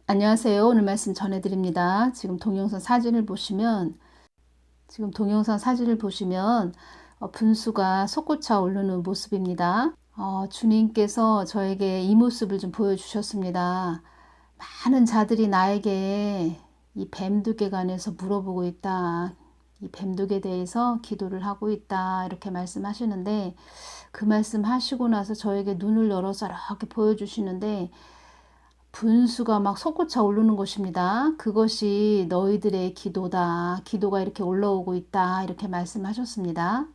안녕하세요. 오늘 말씀 전해드립니다. 지금 동영상 사진을 보시면 분수가 솟구쳐 오르는 모습입니다. 주님께서 저에게 이 모습을 좀 보여주셨습니다. 많은 자들이 나에게 이 뱀둑에 관해서 물어보고 있다. 이 뱀둑에 대해서 기도를 하고 있다. 이렇게 말씀하시는데, 그 말씀 하시고 나서 저에게 눈을 열어서 이렇게 보여주시는데, 분수가 막 솟구쳐 오르는 것입니다. 그것이 너희들의 기도다. 기도가 이렇게 올라오고 있다. 이렇게 말씀하셨습니다.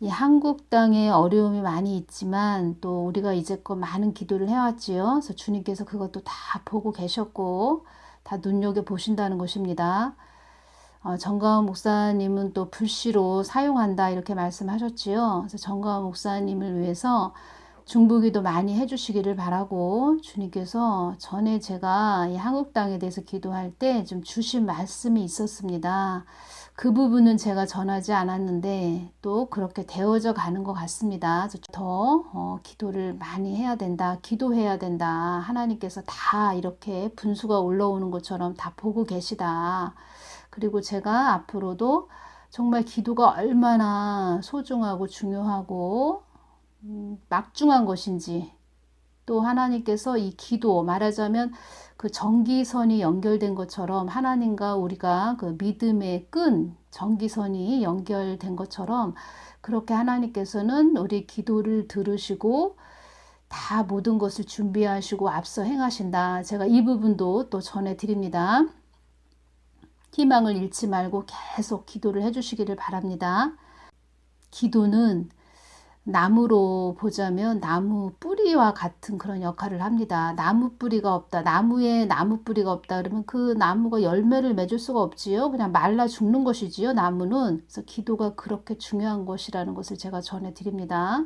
이 한국 땅에 어려움이 많이 있지만 또 우리가 이제껏 많은 기도를 해왔지요. 그래서 주님께서 그것도 다 보고 계셨고 다 눈여겨보신다는 것입니다. 정가은 목사님은 또 불시로 사용한다 이렇게 말씀하셨지요. 그래서 정가은 목사님을 위해서 중보기도 많이 해주시기를 바라고, 주님께서 전에 제가 이 한국 땅에 대해서 기도할 때 좀 주신 말씀이 있었습니다. 그 부분은 제가 전하지 않았는데 또 그렇게 되어져 가는 것 같습니다. 더 기도를 많이 해야 된다, 기도해야 된다. 하나님께서 다 이렇게 분수가 올라오는 것처럼 다 보고 계시다. 그리고 제가 앞으로도 정말 기도가 얼마나 소중하고 중요하고 막중한 것인지, 또 하나님께서 이 기도, 말하자면 그 전기선이 연결된 것처럼 하나님과 우리가 그 믿음의 끈, 전기선이 연결된 것처럼 그렇게 하나님께서는 우리 기도를 들으시고 다 모든 것을 준비하시고 앞서 행하신다. 제가 이 부분도 또 전해드립니다. 희망을 잃지 말고 계속 기도를 해주시기를 바랍니다. 기도는 나무로 보자면 나무 뿌리와 같은 그런 역할을 합니다. 나무 뿌리가 없다. 나무에 나무 뿌리가 없다. 그러면 그 나무가 열매를 맺을 수가 없지요. 그냥 말라 죽는 것이지요. 나무는. 그래서 기도가 그렇게 중요한 것이라는 것을 제가 전해드립니다.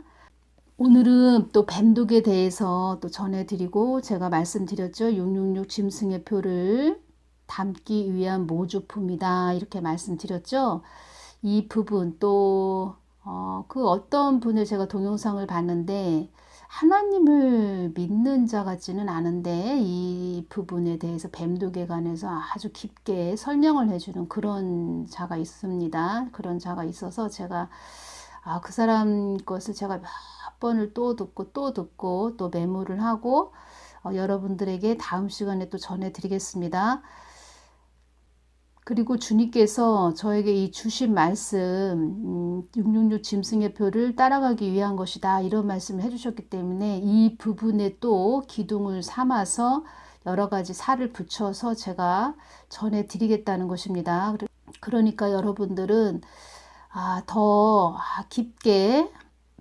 오늘은 또 뱀독에 대해서 또 전해드리고, 제가 말씀드렸죠. 666 짐승의 표를 담기 위한 모조품이다. 이렇게 말씀드렸죠. 이 부분 또 그 어떤 분을 제가 동영상을 봤는데 하나님을 믿는 자 같지는 않은데 이 부분에 대해서 뱀독에 관해서 아주 깊게 설명을 해주는 그런 자가 있습니다. 그런 자가 있어서 제가 그 사람 것을 제가 몇 번을 또 듣고 또 메모를 하고 여러분들에게 다음 시간에 또 전해드리겠습니다. 그리고 주님께서 저에게 이 주신 말씀 666 짐승의 표를 따라가기 위한 것이다, 이런 말씀을 해주셨기 때문에 이 부분에 또 기둥을 삼아서 여러 가지 살을 붙여서 제가 전해드리겠다는 것입니다. 그러니까 여러분들은 더 깊게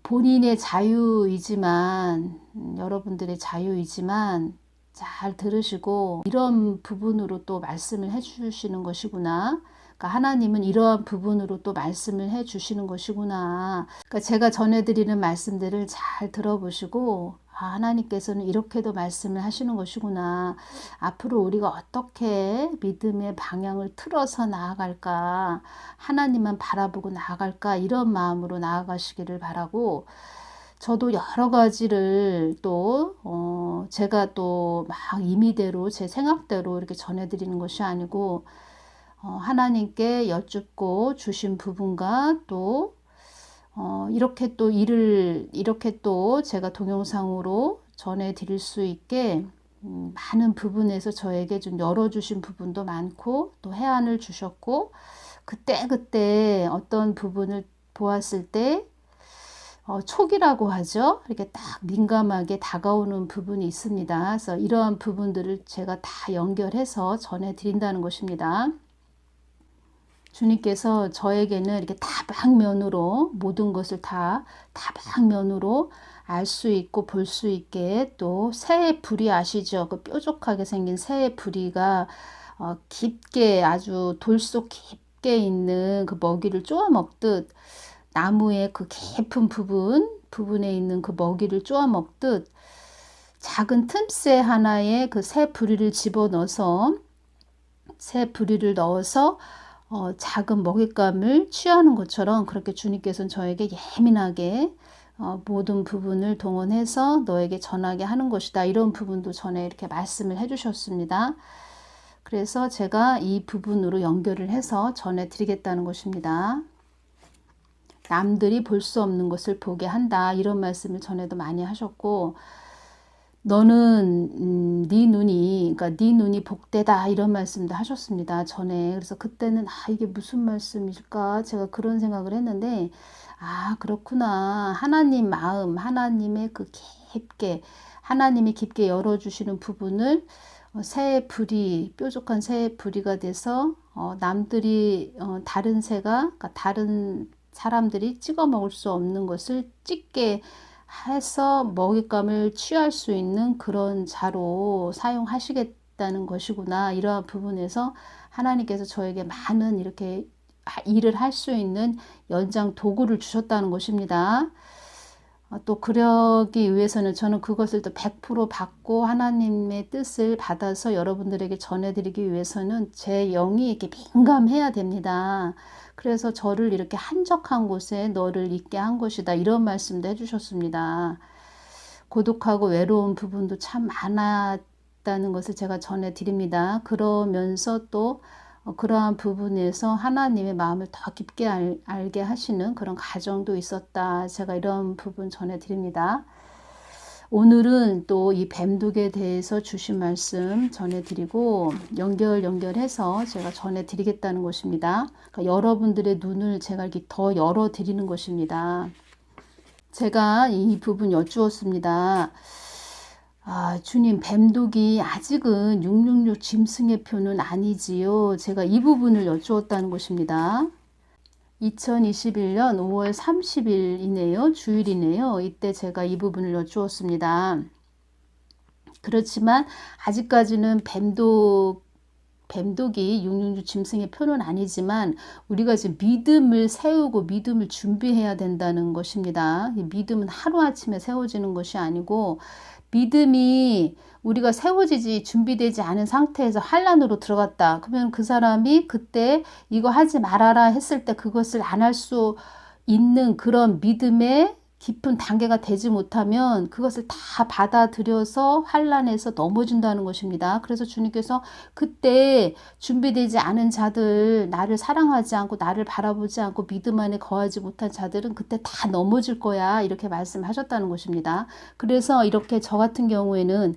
본인의 자유이지만 여러분들의 자유이지만 잘 들으시고 이런 부분으로 또 말씀을 해주시는 것이구나. 그러니까 하나님은 이러한 부분으로 또 말씀을 해주시는 것이구나. 그러니까 제가 전해드리는 말씀들을 잘 들어보시고 하나님께서는 이렇게도 말씀을 하시는 것이구나. 앞으로 우리가 어떻게 믿음의 방향을 틀어서 나아갈까, 하나님만 바라보고 나아갈까, 이런 마음으로 나아가시기를 바라고, 저도 여러 가지를 또 제가 또 막 임의대로 제 생각대로 이렇게 전해드리는 것이 아니고 하나님께 여쭙고 주신 부분과 또 이렇게 또 이렇게 또 제가 동영상으로 전해드릴 수 있게 많은 부분에서 저에게 좀 열어주신 부분도 많고 또 해안을 주셨고, 그때 어떤 부분을 보았을 때 촉이라고 하죠. 이렇게 딱 민감하게 다가오는 부분이 있습니다. 그래서 이러한 부분들을 제가 다 연결해서 전해드린다는 것입니다. 주님께서 저에게는 이렇게 다방면으로 모든 것을 다 다방면으로 알 수 있고 볼 수 있게, 또 새의 부리 아시죠? 그 뾰족하게 생긴 새의 부리가 깊게, 아주 돌속 깊게 있는 그 먹이를 쪼아 먹듯, 나무의 그 깊은 부분에 있는 그 먹이를 쪼아 먹듯 작은 틈새 하나에 그 새 부리를 집어넣어서 작은 먹잇감을 취하는 것처럼 그렇게 주님께서는 저에게 예민하게 모든 부분을 동원해서 너에게 전하게 하는 것이다. 이런 부분도 전에 이렇게 말씀을 해주셨습니다. 그래서 제가 이 부분으로 연결을 해서 전해드리겠다는 것입니다. 남들이 볼 수 없는 것을 보게 한다. 이런 말씀을 전에도 많이 하셨고, 너는 그러니까 네 눈이 복되다 이런 말씀도 하셨습니다. 전에. 그래서 그때는 이게 무슨 말씀일까? 제가 그런 생각을 했는데, 그렇구나. 하나님 마음, 하나님의 하나님이 깊게 열어주시는 부분을 새의 불이, 뾰족한 새의 불이가 돼서 남들이 다른 새가, 그러니까 다른 사람들이 찍어 먹을 수 없는 것을 찍게 해서 먹잇감을 취할 수 있는 그런 자로 사용하시겠다는 것이구나. 이러한 부분에서 하나님께서 저에게 많은 이렇게 일을 할 수 있는 연장 도구를 주셨다는 것입니다. 또 그러기 위해서는 저는 그것을 또 100% 받고 하나님의 뜻을 받아서 여러분들에게 전해드리기 위해서는 제 영이 이렇게 민감해야 됩니다. 그래서 저를 이렇게 한적한 곳에 너를 있게 한 것이다. 이런 말씀도 해주셨습니다. 고독하고 외로운 부분도 참 많았다는 것을 제가 전해드립니다. 그러면서 또 그러한 부분에서 하나님의 마음을 더 깊게 알게 하시는 그런 과정도 있었다. 제가 이런 부분 전해드립니다. 오늘은 또 이 뱀독에 대해서 주신 말씀 전해드리고 연결해서 제가 전해드리겠다는 것입니다. 그러니까 여러분들의 눈을 제가 이렇게 더 열어드리는 것입니다. 제가 이 부분 여쭈었습니다. 주님, 뱀독이 아직은 666 짐승의 표는 아니지요. 제가 이 부분을 여쭈었다는 것입니다. 2021년 5월 30일이네요. 주일이네요. 이때 제가 이 부분을 여쭈었습니다. 그렇지만 아직까지는 뱀독이 666 짐승의 표는 아니지만 우리가 지금 믿음을 세우고 믿음을 준비해야 된다는 것입니다. 믿음은 하루아침에 세워지는 것이 아니고 믿음이 우리가 세워지지 준비되지 않은 상태에서 환란으로 들어갔다. 그러면 그 사람이 그때 이거 하지 말아라 했을 때 그것을 안 할 수 있는 그런 믿음의 깊은 단계가 되지 못하면 그것을 다 받아들여서 환란에서 넘어진다는 것입니다. 그래서 주님께서 그때 준비되지 않은 자들, 나를 사랑하지 않고 나를 바라보지 않고 믿음 안에 거하지 못한 자들은 그때 다 넘어질 거야. 이렇게 말씀하셨다는 것입니다. 그래서 이렇게 저는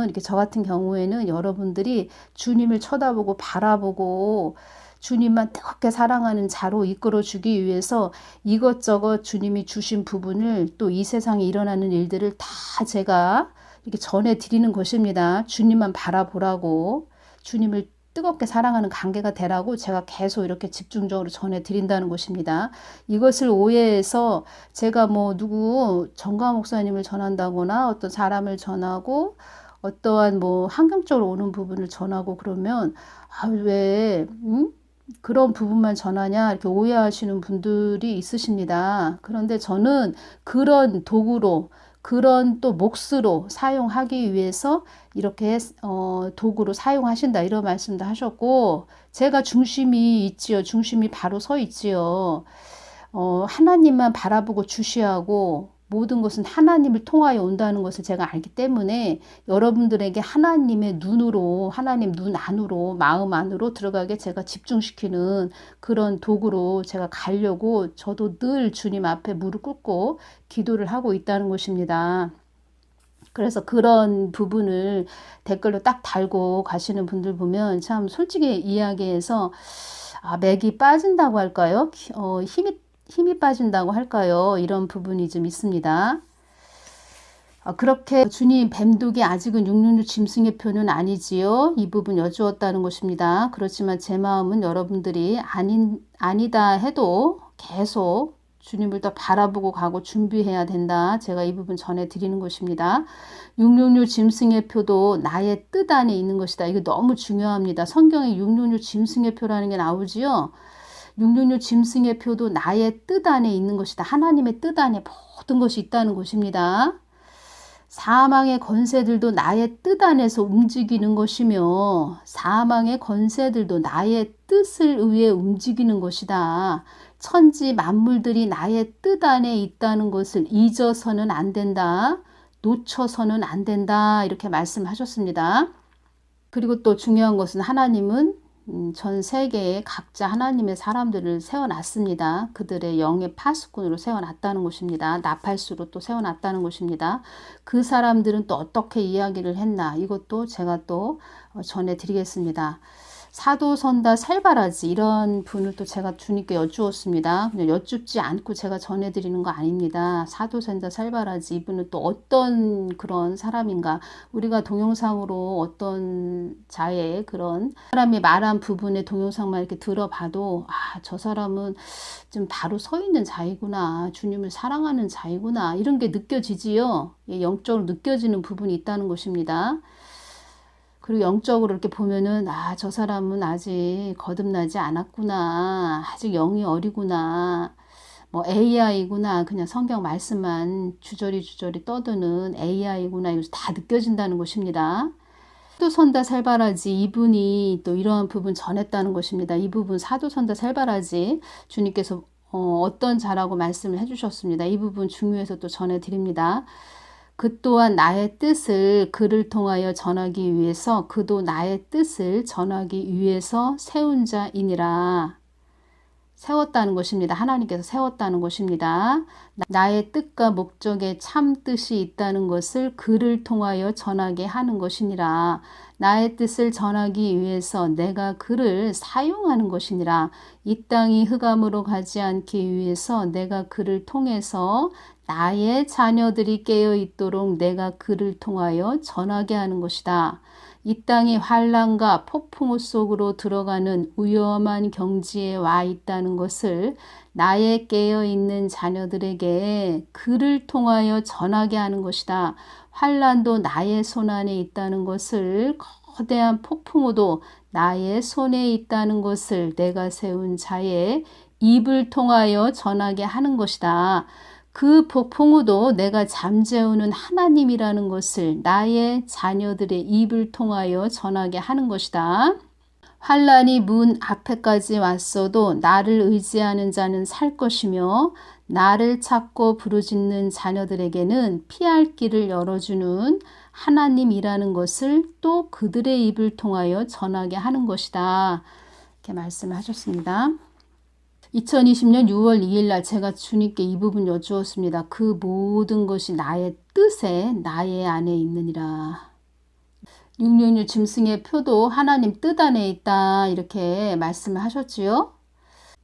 이렇게 저 같은 경우에는 여러분들이 주님을 쳐다보고 바라보고 주님만 뜨겁게 사랑하는 자로 이끌어 주기 위해서 이것저것 주님이 주신 부분을 또 이 세상에 일어나는 일들을 다 제가 이렇게 전해드리는 것입니다. 주님만 바라보라고, 주님을 뜨겁게 사랑하는 관계가 되라고 제가 계속 이렇게 집중적으로 전해드린다는 것입니다. 이것을 오해해서 제가 누구 정가 목사님을 전한다거나 어떤 사람을 전하고 어떠한 환경적으로 오는 부분을 전하고 그러면 왜 그런 부분만 전하냐 이렇게 오해하시는 분들이 있으십니다. 그런데 저는 그런 도구로 그런 또 몫으로 사용하기 위해서 이렇게 도구로 사용하신다 이런 말씀도 하셨고 제가 중심이 있지요. 중심이 바로 서 있지요. 하나님만 바라보고 주시하고 모든 것은 하나님을 통하여 온다는 것을 제가 알기 때문에 여러분들에게 하나님의 눈으로, 하나님 눈 안으로, 마음 안으로 들어가게 제가 집중시키는 그런 도구로 제가 가려고 저도 늘 주님 앞에 무릎 꿇고 기도를 하고 있다는 것입니다. 그래서 그런 부분을 댓글로 딱 달고 가시는 분들 보면 참 솔직히 이야기해서 맥이 빠진다고 할까요? 힘이 빠진다고 할까요? 이런 부분이 좀 있습니다. 그렇게 주님 뱀독이 아직은 666 짐승의 표는 아니지요. 이 부분 여쭈었다는 것입니다. 그렇지만 제 마음은 여러분들이 아니다 해도 계속 주님을 더 바라보고 가고 준비해야 된다. 제가 이 부분 전해드리는 것입니다. 666 짐승의 표도 나의 뜻 안에 있는 것이다. 이거 너무 중요합니다. 성경에 666 짐승의 표라는 게 나오지요. 666 짐승의 표도 나의 뜻 안에 있는 것이다. 하나님의 뜻 안에 모든 것이 있다는 것입니다. 사망의 권세들도 나의 뜻 안에서 움직이는 것이며 사망의 권세들도 나의 뜻을 의해 움직이는 것이다. 천지 만물들이 나의 뜻 안에 있다는 것을 잊어서는 안 된다. 놓쳐서는 안 된다. 이렇게 말씀하셨습니다. 그리고 또 중요한 것은 하나님은 전 세계에 각자 하나님의 사람들을 세워놨습니다. 그들의 영의 파수꾼으로 세워놨다는 것입니다. 나팔수로 또 세워놨다는 것입니다. 그 사람들은 또 어떻게 이야기를 했나 이것도 제가 또 전해드리겠습니다. 사도선다 살바라지 이런 분을 또 제가 주님께 여쭈었습니다. 그냥 여쭙지 않고 제가 전해드리는 거 아닙니다. 사도선다 살바라지 이분은 또 어떤 그런 사람인가, 우리가 동영상으로 어떤 자의 그런 사람이 말한 부분의 동영상만 이렇게 들어봐도 저 사람은 좀 바로 서 있는 자이구나, 주님을 사랑하는 자이구나 이런 게 느껴지지요. 영적으로 느껴지는 부분이 있다는 것입니다. 그리고 영적으로 이렇게 보면은 저 사람은 아직 거듭나지 않았구나, 아직 영이 어리구나, 뭐 AI구나, 그냥 성경 말씀만 주저리 떠드는 AI구나, 이것이 다 느껴진다는 것입니다. 사도선다 살바라지 이분이 또 이러한 부분 전했다는 것입니다. 이 부분 사도선다 살바라지 주님께서 어떤 자라고 말씀을 해주셨습니다. 이 부분 중요해서 또 전해드립니다. 그 또한 나의 뜻을 그를 통하여 전하기 위해서 그도 나의 뜻을 전하기 위해서 세운 자이니라. 세웠다는 것입니다. 하나님께서 세웠다는 것입니다. 나의 뜻과 목적에 참 뜻이 있다는 것을 그를 통하여 전하게 하는 것이니라. 나의 뜻을 전하기 위해서 내가 그를 사용하는 것이니라. 이 땅이 흑암으로 가지 않기 위해서 내가 그를 통해서 나의 자녀들이 깨어 있도록 내가 그를 통하여 전하게 하는 것이다. 이 땅이 환난과 폭풍우 속으로 들어가는 위험한 경지에 와 있다는 것을 나의 깨어 있는 자녀들에게 그를 통하여 전하게 하는 것이다. 환난도 나의 손 안에 있다는 것을, 거대한 폭풍우도 나의 손에 있다는 것을 내가 세운 자의 입을 통하여 전하게 하는 것이다. 그 폭풍우도 내가 잠재우는 하나님이라는 것을 나의 자녀들의 입을 통하여 전하게 하는 것이다. 환난이 문 앞에까지 왔어도 나를 의지하는 자는 살 것이며 나를 찾고 부르짖는 자녀들에게는 피할 길을 열어주는 하나님이라는 것을 또 그들의 입을 통하여 전하게 하는 것이다. 이렇게 말씀을 하셨습니다. 2020년 6월 2일 날 제가 주님께 이 부분 여쭈었습니다. 그 모든 것이 나의 뜻에 나의 안에 있느니라. 666 짐승의 표도 하나님 뜻 안에 있다 이렇게 말씀을 하셨지요.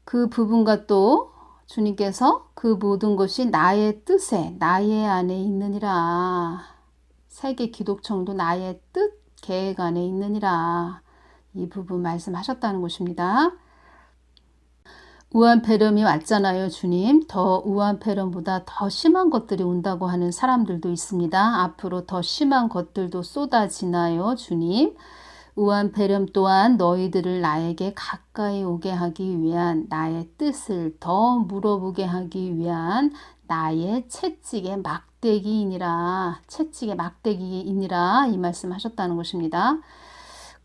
그 부분과 또 주님께서 그 모든 것이 나의 뜻에 나의 안에 있느니라. 세계 기독청도 나의 뜻 계획 안에 있느니라. 이 부분 말씀하셨다는 것입니다. 우한폐렴이 왔잖아요. 주님, 더 우한폐렴보다 더 심한 것들이 온다고 하는 사람들도 있습니다. 앞으로 더 심한 것들도 쏟아지나요. 주님, 우한폐렴 또한 너희들을 나에게 가까이 오게 하기 위한 나의 뜻을 더 물어보게 하기 위한 나의 채찍의 막대기이니라. 채찍의 막대기이니라. 이 말씀 하셨다는 것입니다.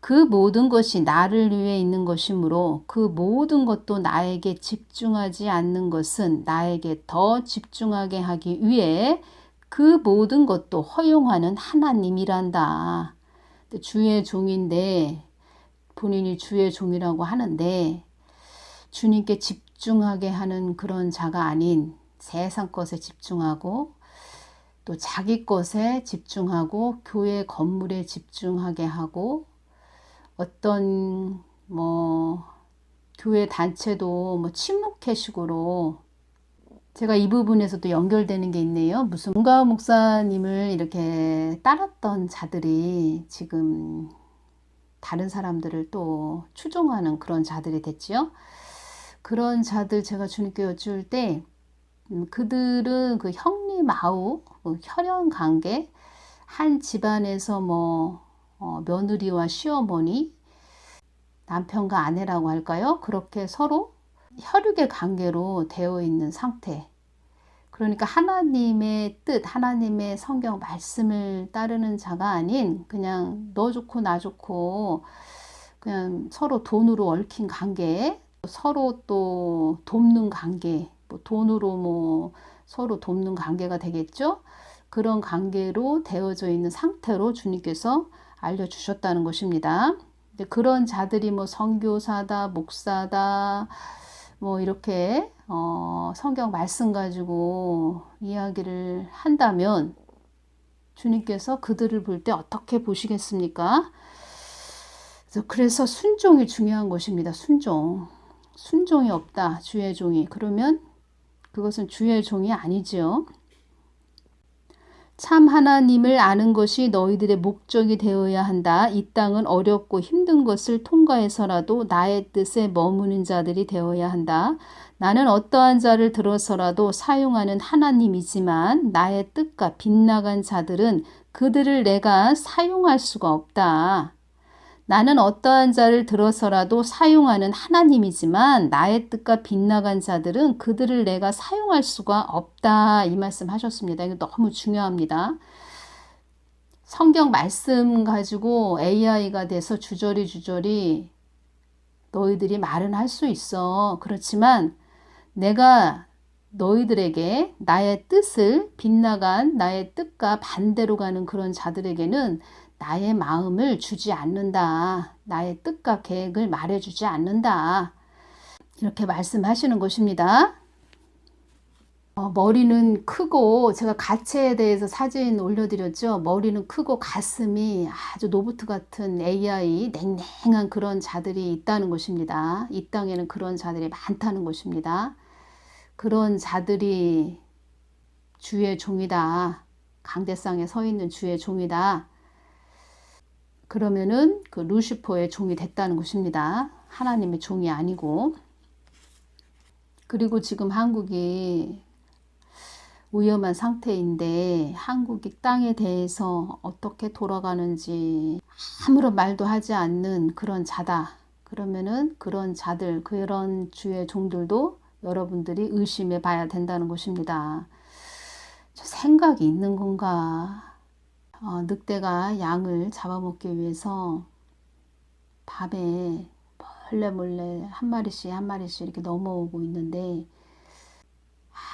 그 모든 것이 나를 위해 있는 것이므로 그 모든 것도 나에게 집중하지 않는 것은 나에게 더 집중하게 하기 위해 그 모든 것도 허용하는 하나님이란다. 주의 종인데, 본인이 주의 종이라고 하는데 주님께 집중하게 하는 그런 자가 아닌 세상 것에 집중하고 또 자기 것에 집중하고 교회 건물에 집중하게 하고 어떤 교회 단체도 침묵회식으로, 제가 이 부분에서도 연결되는 게 있네요. 무슨 문가호 목사님을 이렇게 따랐던 자들이 지금 다른 사람들을 또 추종하는 그런 자들이 됐지요. 그런 자들 제가 주님께 여쭈을 때 그들은 그 형님 아우 혈연 관계, 한 집안에서 며느리와 시어머니, 남편과 아내라고 할까요? 그렇게 서로 혈육의 관계로 되어 있는 상태. 그러니까 하나님의 뜻, 하나님의 성경 말씀을 따르는 자가 아닌 그냥 너 좋고 나 좋고 그냥 서로 돈으로 얽힌 관계, 서로 또 돕는 관계, 뭐 돈으로 뭐 서로 돕는 관계가 되겠죠. 그런 관계로 되어져 있는 상태로 주님께서 알려주셨다는 것입니다. 근데 그런 자들이 뭐 선교사다, 목사다, 뭐 이렇게 성경 말씀 가지고 이야기를 한다면 주님께서 그들을 볼 때 어떻게 보시겠습니까? 그래서 순종이 중요한 것입니다. 순종이 없다. 주의 종이. 그러면 그것은 주의 종이 아니지요. 참 하나님을 아는 것이 너희들의 목적이 되어야 한다. 이 땅은 어렵고 힘든 것을 통과해서라도 나의 뜻에 머무는 자들이 되어야 한다. 나는 어떠한 자를 들어서라도 사용하는 하나님이지만 나의 뜻과 빗나간 자들은 그들을 내가 사용할 수가 없다. 나는 어떠한 자를 들어서라도 사용하는 하나님이지만 나의 뜻과 빗나간 자들은 그들을 내가 사용할 수가 없다. 이 말씀 하셨습니다. 이거 너무 중요합니다. 성경 말씀 가지고 AI가 돼서 주저리 너희들이 말은 할 수 있어. 그렇지만 내가 너희들에게 나의 뜻을 빗나간 나의 뜻과 반대로 가는 그런 자들에게는 나의 마음을 주지 않는다. 나의 뜻과 계획을 말해주지 않는다. 이렇게 말씀하시는 것입니다. 머리는 크고 제가 가체에 대해서 사진 올려드렸죠. 머리는 크고 가슴이 아주 로봇 같은 AI 냉랭한 그런 자들이 있다는 것입니다. 이 땅에는 그런 자들이 많다는 것입니다. 그런 자들이 주의 종이다. 강대상에 서 있는 주의 종이다. 그러면은 그 루시퍼의 종이 됐다는 것입니다. 하나님의 종이 아니고. 그리고 지금 한국이 위험한 상태인데 한국이 땅에 대해서 어떻게 돌아가는지 아무런 말도 하지 않는 그런 자다. 그러면은 그런 자들, 그런 주의 종들도 여러분들이 의심해 봐야 된다는 것입니다. 저 생각이 있는 건가? 늑대가 양을 잡아먹기 위해서 밤에 몰래 한 마리씩 이렇게 넘어오고 있는데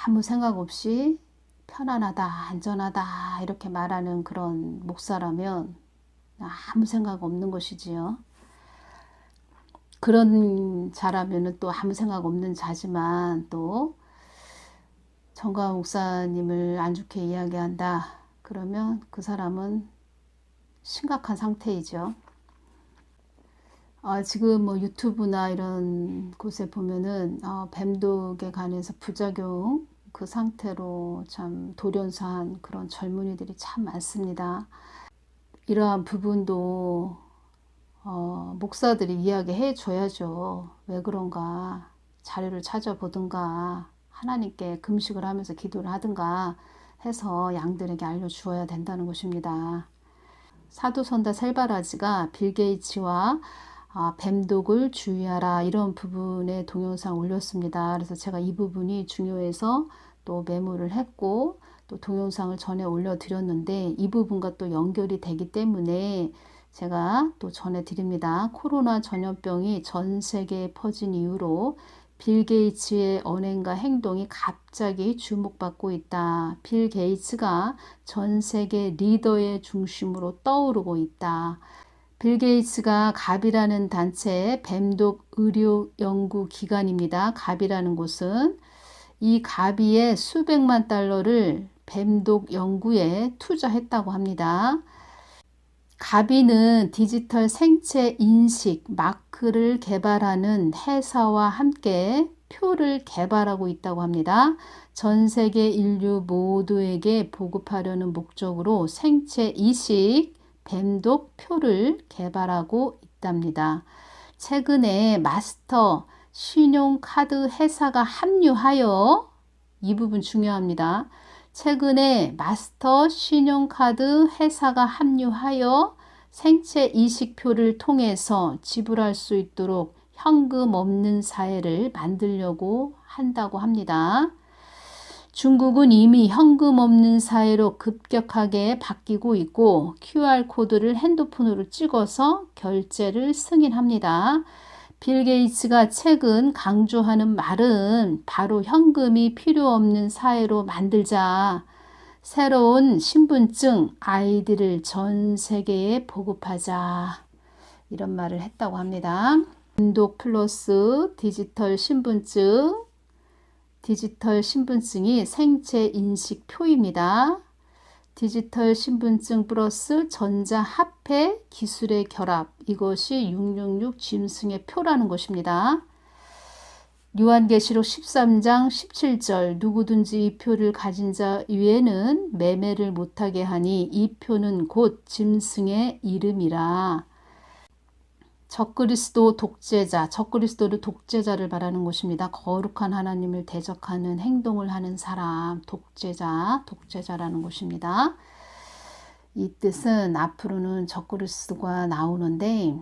아무 생각 없이 편안하다, 안전하다 이렇게 말하는 그런 목사라면 아무 생각 없는 것이지요. 그런 자라면은 또 아무 생각 없는 자지만 또 정광 목사님을 안 좋게 이야기한다. 그러면 그 사람은 심각한 상태이죠. 지금 뭐 유튜브나 이런 곳에 보면은 뱀독에 관해서 부작용 그 상태로 참 돌연사한 그런 젊은이들이 참 많습니다. 이러한 부분도 목사들이 이야기해 줘야죠. 왜 그런가 자료를 찾아보든가 하나님께 금식을 하면서 기도를 하든가 해서 양들에게 알려주어야 된다는 것입니다. 사도선다 셀바라지가 빌 게이츠와 뱀독을 주의하라 이런 부분에 동영상 올렸습니다. 그래서 제가 이 부분이 중요해서 또 메모를 했고 또 동영상을 전에 올려드렸는데 이 부분과 또 연결이 되기 때문에 제가 또 전해드립니다. 코로나 전염병이 전 세계에 퍼진 이후로 빌 게이츠의 언행과 행동이 갑자기 주목받고 있다. 빌 게이츠가 전 세계 리더의 중심으로 떠오르고 있다. 빌 게이츠가 갑이라는 단체의 뱀독 의료 연구 기관입니다. 갑이라는 곳은 이 가비의 수백만 달러를 뱀독 연구에 투자했다고 합니다. 가비는 디지털 생체 인식 마크를 개발하는 회사와 함께 표를 개발하고 있다고 합니다. 전 세계 인류 모두에게 보급하려는 목적으로 생체 이식 뱀독 표를 개발하고 있답니다. 최근에 마스터 신용카드 회사가 합류하여 이 부분 중요합니다. 최근에 마스터 신용카드 회사가 합류하여 생체 이식표를 통해서 지불할 수 있도록 현금 없는 사회를 만들려고 한다고 합니다. 중국은 이미 현금 없는 사회로 급격하게 바뀌고 있고 QR코드를 핸드폰으로 찍어서 결제를 승인합니다. 빌 게이츠가 최근 강조하는 말은 바로 현금이 필요 없는 사회로 만들자. 새로운 신분증 아이디를 전 세계에 보급하자. 이런 말을 했다고 합니다. 운독 플러스 디지털 신분증. 디지털 신분증이 생체 인식표입니다. 디지털 신분증 플러스 전자화폐 기술의 결합. 이것이 666 짐승의 표라는 것입니다. 요한계시록 13장 17절 누구든지 이 표를 가진 자 위에는 매매를 못하게 하니 이 표는 곧 짐승의 이름이라. 적그리스도 독재자, 적그리스도를 독재자를 말하는 것입니다. 거룩한 하나님을 대적하는 행동을 하는 사람, 독재자, 독재자라는 것입니다. 이 뜻은 앞으로는 적그리스도가 나오는데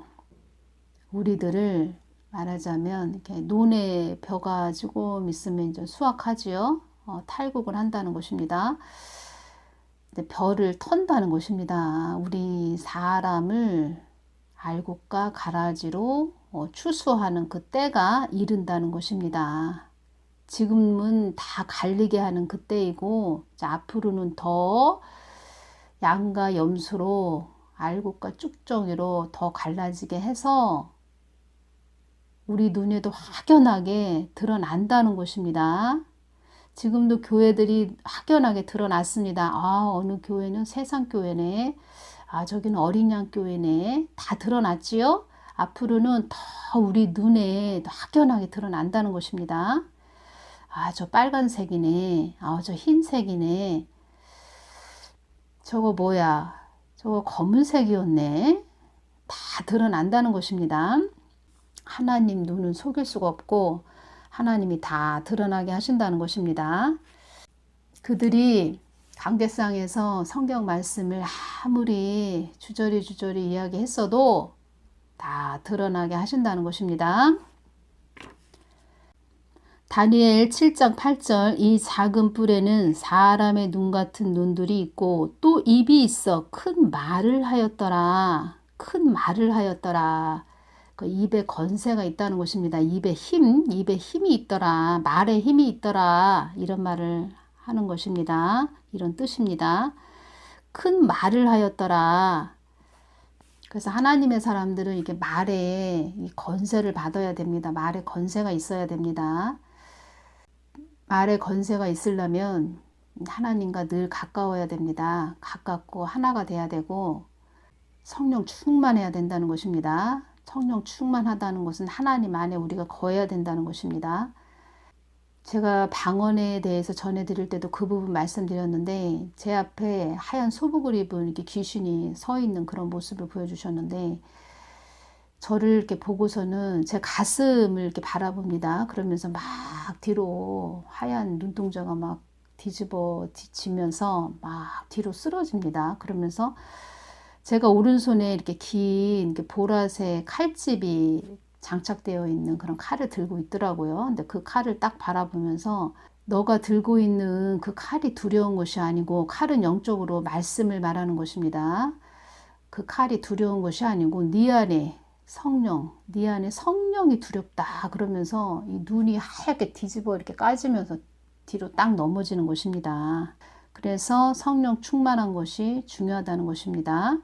우리들을 말하자면 이렇게 논에 벼가 조금 있으면 이제 수확하지요. 탈곡을 한다는 것입니다. 벼를 턴다는 것입니다. 우리 사람을 알곡과 가라지로 추수하는 그 때가 이른다는 것입니다. 지금은 다 갈리게 하는 그 때이고 앞으로는 더 양과 염소로 알곡과 쭉정이로 더 갈라지게 해서 우리 눈에도 확연하게 드러난다는 것입니다. 지금도 교회들이 확연하게 드러났습니다. 아, 어느 교회는 세상교회네. 아, 저기는 어린 양 교회네. 다 드러났지요? 앞으로는 더 우리 눈에 확연하게 드러난다는 것입니다. 아, 저 빨간색이네. 아, 저 흰색이네. 저거 뭐야? 저거 검은색이었네. 다 드러난다는 것입니다. 하나님 눈은 속일 수가 없고 하나님이 다 드러나게 하신다는 것입니다. 그들이 강대상에서 성경 말씀을 아무리 주저리 이야기했어도 다 드러나게 하신다는 것입니다. 다니엘 7장 8절 이 작은 뿔에는 사람의 눈 같은 눈들이 있고 또 입이 있어 큰 말을 하였더라. 큰 말을 하였더라. 그 입에 건세가 있다는 것입니다. 입에 힘이 있더라. 말에 힘이 있더라. 이런 말을 하는 것입니다. 이런 뜻입니다. 큰 말을 하였더라. 그래서 하나님의 사람들은 이게 말에 이 건세를 받아야 됩니다. 말에 건세가 있어야 됩니다. 말에 건세가 있으려면 하나님과 늘 가까워야 됩니다. 가깝고 하나가 돼야 되고 성령 충만해야 된다는 것입니다. 성령 충만하다는 것은 하나님 안에 우리가 거해야 된다는 것입니다. 제가 방언에 대해서 전해드릴 때도 그 부분 말씀드렸는데 제 앞에 하얀 소복을 입은 이렇게 귀신이 서 있는 그런 모습을 보여주셨는데 저를 이렇게 보고서는 제 가슴을 이렇게 바라봅니다. 그러면서 막 뒤로 하얀 눈동자가 막 뒤집어지면서 막 뒤로 쓰러집니다. 그러면서 제가 오른손에 이렇게 긴 보라색 칼집이 장착되어 있는 그런 칼을 들고 있더라고요. 근데 그 칼을 딱 바라보면서 너가 들고 있는 그 칼이 두려운 것이 아니고 칼은 영적으로 말씀을 말하는 것입니다. 그 칼이 두려운 것이 아니고 네 안에 성령이 두렵다 그러면서 이 눈이 하얗게 뒤집어 이렇게 까지면서 뒤로 딱 넘어지는 것입니다. 그래서 성령 충만한 것이 중요하다는 것입니다.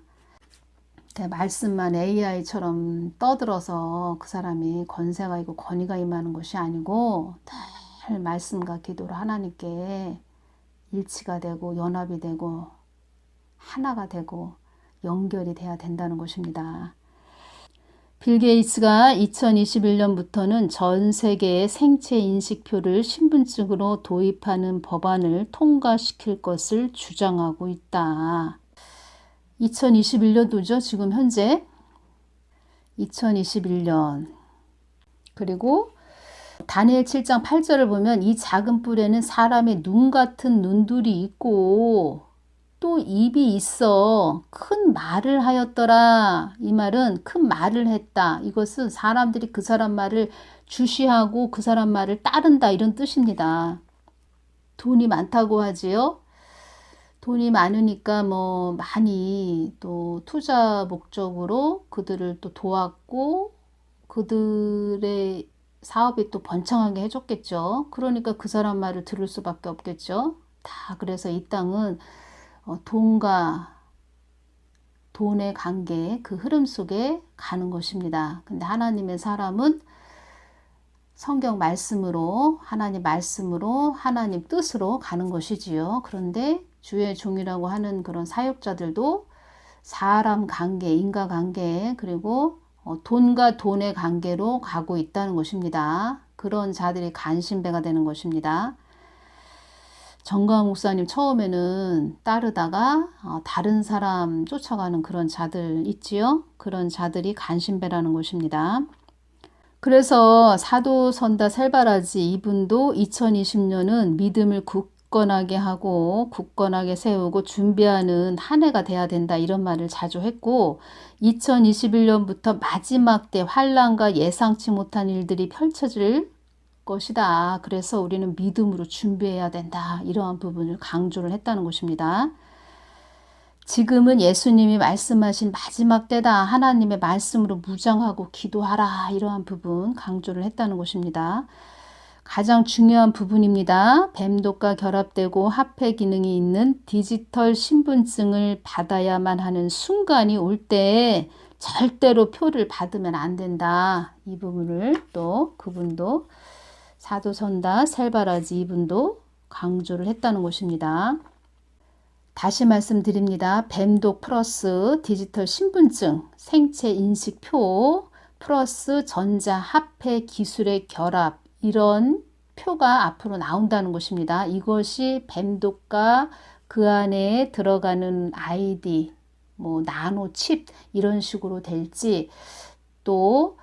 말씀만 AI처럼 떠들어서 그 사람이 권세가 있고 권위가 임하는 것이 아니고 늘 말씀과 기도로 하나님께 일치가 되고 연합이 되고 하나가 되고 연결이 돼야 된다는 것입니다. 빌 게이츠가 2021년부터는 전 세계의 생체 인식표를 신분증으로 도입하는 법안을 통과시킬 것을 주장하고 있다. 2021년도죠. 지금 현재 2021년. 그리고 다니엘 7장 8절을 보면 이 작은 뿔에는 사람의 눈 같은 눈들이 있고 또 입이 있어 큰 말을 하였더라. 이 말은 큰 말을 했다. 이것은 사람들이 그 사람 말을 주시하고 그 사람 말을 따른다 이런 뜻입니다. 돈이 많다고 하지요. 돈이 많으니까 뭐 많이 또 투자 목적으로 그들을 또 도왔고 그들의 사업이 또 번창하게 해줬겠죠. 그러니까 그 사람 말을 들을 수밖에 없겠죠. 다 그래서 이 땅은 돈과 돈의 관계, 그 흐름 속에 가는 것입니다. 근데 하나님의 사람은 성경 말씀으로, 하나님 말씀으로, 하나님 뜻으로 가는 것이지요. 그런데 주의 종이라고 하는 그런 사역자들도 사람 관계, 인과관계, 그리고 돈과 돈의 관계로 가고 있다는 것입니다. 그런 자들이 간신배가 되는 것입니다. 정광 목사님 처음에는 따르다가 다른 사람 쫓아가는 그런 자들 있지요. 그런 자들이 간신배라는 것입니다. 그래서 사도선다 셀바라지 이분도 2020년은 믿음을 굳건하게 하고 굳건하게 세우고 준비하는 한 해가 돼야 된다 이런 말을 자주 했고 2021년부터 마지막 때 환난과 예상치 못한 일들이 펼쳐질 것이다. 그래서 우리는 믿음으로 준비해야 된다. 이러한 부분을 강조를 했다는 것입니다. 지금은 예수님이 말씀하신 마지막 때다. 하나님의 말씀으로 무장하고 기도하라. 이러한 부분 강조를 했다는 것입니다. 가장 중요한 부분입니다. 뱀독과 결합되고 화폐 기능이 있는 디지털 신분증을 받아야만 하는 순간이 올 때 절대로 표를 받으면 안 된다. 이 부분을 또 그분도 사도선다 셀바라지 이분도 강조를 했다는 것입니다. 다시 말씀드립니다. 뱀독 플러스 디지털 신분증, 생체 인식표 플러스 전자 화폐 기술의 결합 이런 표가 앞으로 나온다는 것입니다. 이것이 뱀독과 그 안에 들어가는 아이디, 뭐 나노 칩 이런 식으로 될지 또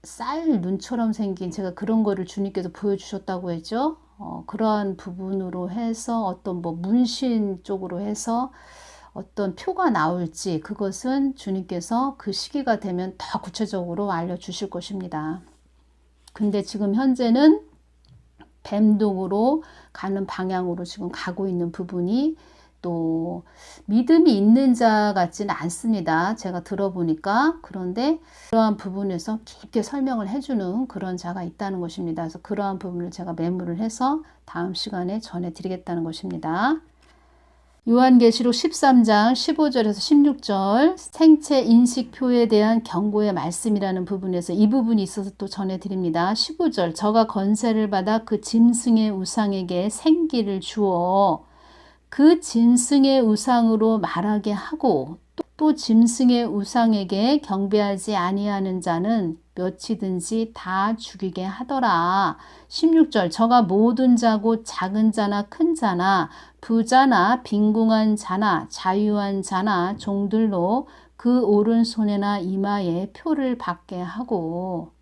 쌀 눈처럼 생긴 제가 그런 거를 주님께서 보여주셨다고 했죠. 그러한 부분으로 해서 어떤 뭐 문신 쪽으로 해서 어떤 표가 나올지 그것은 주님께서 그 시기가 되면 더 구체적으로 알려주실 것입니다. 근데 지금 현재는 뱀독으로 가는 방향으로 지금 가고 있는 부분이 또 믿음이 있는 자 같지는 않습니다. 제가 들어보니까. 그런데 그러한 부분에서 깊게 설명을 해주는 그런 자가 있다는 것입니다. 그래서 그러한 부분을 제가 메모를 해서 다음 시간에 전해드리겠다는 것입니다. 요한계시록 13장 15절에서 16절 생체 인식표에 대한 경고의 말씀이라는 부분에서 이 부분이 있어서 또 전해드립니다. 15절 저가 권세를 받아 그 짐승의 우상에게 생기를 주어 그 짐승의 우상으로 말하게 하고 또 짐승의 우상에게 경배하지 아니하는 자는 몇이든지 다 죽이게 하더라. 16절 저가 모든 자고 작은 자나 큰 자나 부자나 빈궁한 자나 자유한 자나 종들로 그 오른손에나 이마에 표를 받게 하고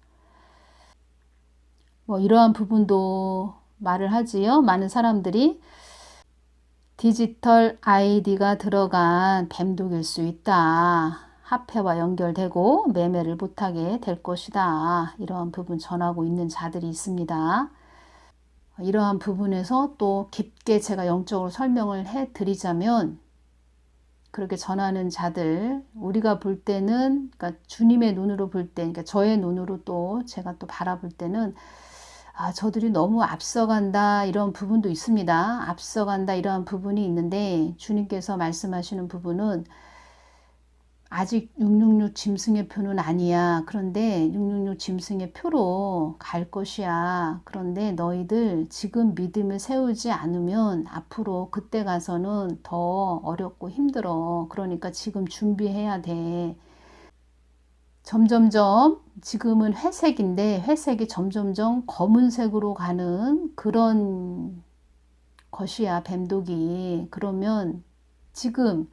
뭐 이러한 부분도 말을 하지요. 많은 사람들이 디지털 아이디가 들어간 뱀독일 수 있다. 화폐와 연결되고 매매를 못하게 될 것이다. 이러한 부분 전하고 있는 자들이 있습니다. 이러한 부분에서 또 깊게 제가 영적으로 설명을 해 드리자면 그렇게 전하는 자들 우리가 볼 때는 그러니까 주님의 눈으로 볼 때 그러니까 저의 눈으로 또 제가 또 바라볼 때는 저들이 너무 앞서간다 이런 부분도 있습니다. 앞서간다 이러한 부분이 있는데 주님께서 말씀하시는 부분은 아직 666 짐승의 표는 아니야. 그런데 666 짐승의 표로 갈 것이야. 그런데 너희들 지금 믿음을 세우지 않으면 앞으로 그때 가서는 더 어렵고 힘들어. 그러니까 지금 준비해야 돼. 점점점 지금은 회색인데 회색이 점점점 검은색으로 가는 그런 것이야 뱀독이. 그러면 지금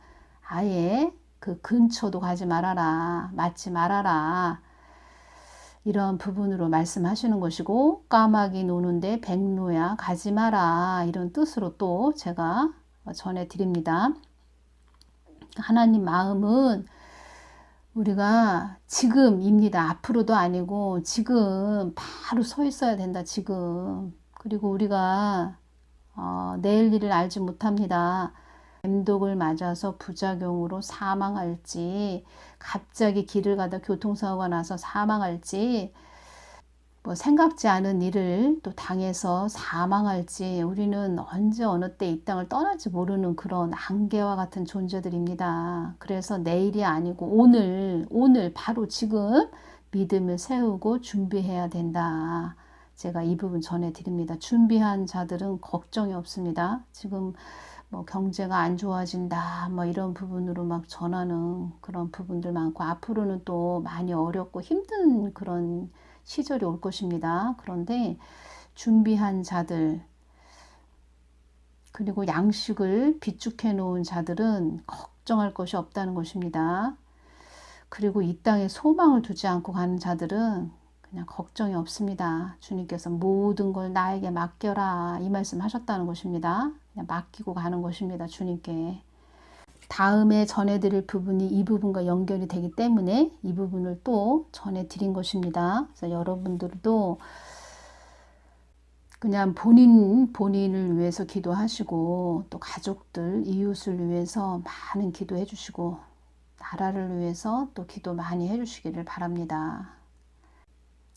아예 그 근처도 가지 말아라. 맞지 말아라. 이런 부분으로 말씀하시는 것이고 까마귀 노는데 백로야 가지 마라. 이런 뜻으로 또 제가 전해드립니다. 하나님 마음은 우리가 지금입니다. 앞으로도 아니고 지금 바로 서 있어야 된다. 지금. 그리고 우리가 내일 일을 알지 못합니다. 엠독을 맞아서 부작용으로 사망할지, 갑자기 길을 가다 교통사고가 나서 사망할지, 뭐 생각지 않은 일을 또 당해서 사망할지, 우리는 언제 어느 때 이 땅을 떠날지 모르는 그런 안개와 같은 존재들입니다. 그래서 내일이 아니고 오늘 바로 지금 믿음을 세우고 준비해야 된다. 제가 이 부분 전해드립니다. 준비한 자들은 걱정이 없습니다. 지금 뭐 경제가 안 좋아진다, 뭐 이런 부분으로 막 전하는 그런 부분들 많고, 앞으로는 또 많이 어렵고 힘든 그런 시절이 올 것입니다. 그런데 준비한 자들, 그리고 양식을 비축해 놓은 자들은 걱정할 것이 없다는 것입니다. 그리고 이 땅에 소망을 두지 않고 가는 자들은 그냥 걱정이 없습니다. 주님께서 모든 걸 나에게 맡겨라, 이 말씀 하셨다는 것입니다. 그냥 맡기고 가는 것입니다. 주님께. 다음에 전해드릴 부분이 이 부분과 연결이 되기 때문에 이 부분을 또 전해드린 것입니다. 그래서 여러분들도 그냥 본인을 위해서 기도하시고, 또 가족들, 이웃을 위해서 많은 기도해 주시고, 나라를 위해서 또 기도 많이 해 주시기를 바랍니다.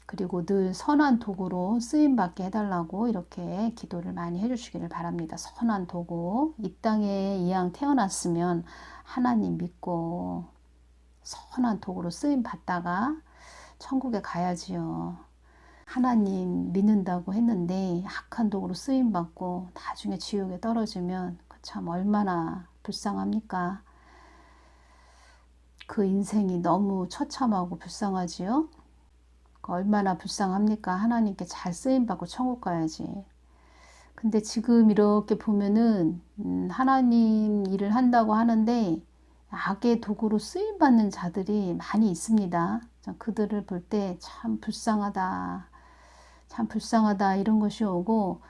그리고 늘 선한 도구로 쓰임받게 해달라고 이렇게 기도를 많이 해주시기를 바랍니다. 선한 도구. 이 땅에 이왕 태어났으면 하나님 믿고 선한 도구로 쓰임받다가 천국에 가야지요. 하나님 믿는다고 했는데 악한 도구로 쓰임받고 나중에 지옥에 떨어지면 참 얼마나 불쌍합니까? 그 인생이 너무 처참하고 불쌍하지요. 얼마나 불쌍합니까? 하나님께 잘 쓰임받고 천국 가야지. 근데 지금 이렇게 보면은 하나님 일을 한다고 하는데 악의 도구로 쓰임받는 자들이 많이 있습니다. 그들을 볼 때 참 불쌍하다, 참 불쌍하다 이런 것이 오고,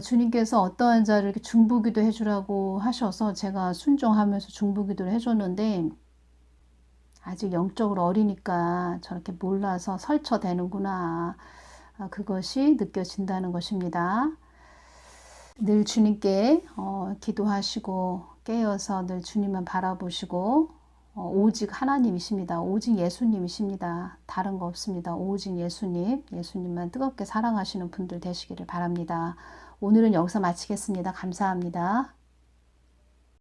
주님께서 어떠한 자를 이렇게 중보기도 해주라고 하셔서 제가 순종하면서 중보기도를 해줬는데, 아직 영적으로 어리니까 저렇게 몰라서 설쳐대는구나, 그것이 느껴진다는 것입니다. 늘 주님께 기도하시고 깨어서 늘 주님만 바라보시고, 오직 하나님이십니다. 오직 예수님이십니다. 다른 거 없습니다. 오직 예수님만 뜨겁게 사랑하시는 분들 되시기를 바랍니다. 오늘은 여기서 마치겠습니다. 감사합니다.